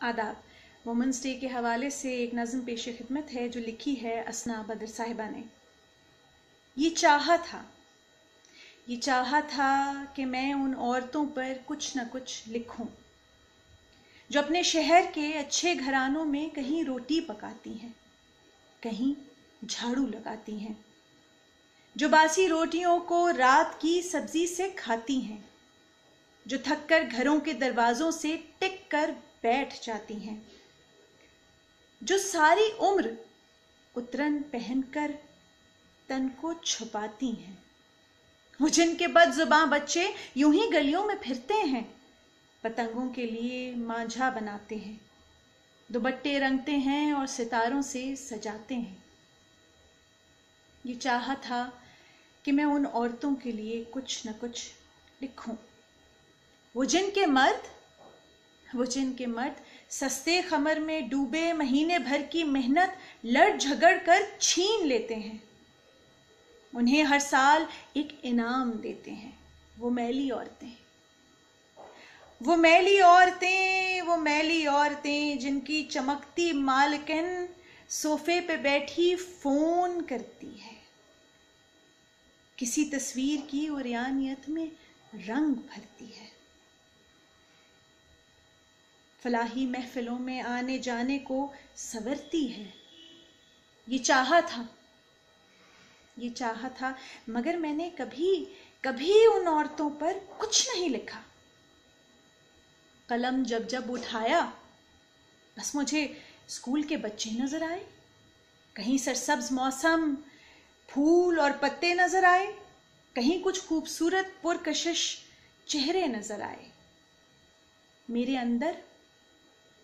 आदाब। Women's day के हवाले से एक नज़म पेश खिदमत है जो लिखी है असना बदर साहिबा ने। ये चाहा था कि मैं उन औरतों पर कुछ न कुछ लिखूं जो अपने शहर के अच्छे घरानों में कहीं रोटी पकाती हैं, कहीं झाड़ू लगाती हैं, जो बासी रोटियों को रात की सब्जी से खाती हैं, जो थककर घरों के दरवाजों से टिक कर बैठ जाती हैं, जो सारी उम्र उतरन पहनकर तन को छुपाती हैं, वो जिनके बदजुबां बच्चे यूं ही गलियों में फिरते हैं, पतंगों के लिए मांझा बनाते हैं, दुपट्टे रंगते हैं और सितारों से सजाते हैं। ये चाहा था कि मैं उन औरतों के लिए कुछ न कुछ लिखूं, वो जिनके मर्द सस्ते खमर में डूबे महीने भर की मेहनत लड़ झगड़ कर छीन लेते हैं, उन्हें हर साल एक इनाम देते हैं। वो मैली औरतें जिनकी चमकती मालकिन सोफे पे बैठी फोन करती है, किसी तस्वीर की उरियानियत में रंग भरती है, फलाही महफिलों में आने जाने को संवरती है। ये चाहा था मगर मैंने कभी उन औरतों पर कुछ नहीं लिखा। कलम जब उठाया बस मुझे स्कूल के बच्चे नजर आए, कहीं सरसब्ज मौसम, फूल और पत्ते नजर आए, कहीं कुछ खूबसूरत पुरकशिश चेहरे नजर आए। मेरे अंदर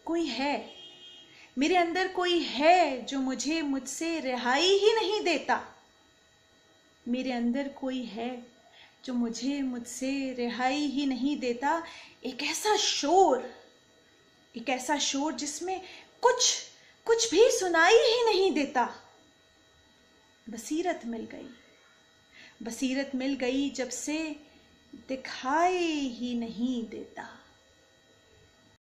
कोई है जो मुझसे रिहाई ही नहीं देता। मेरे अंदर कोई है जो मुझसे रिहाई ही नहीं देता। एक ऐसा शोर जिसमें कुछ भी सुनाई ही नहीं देता। बसीरत मिल गई जब से दिखाई ही नहीं देता।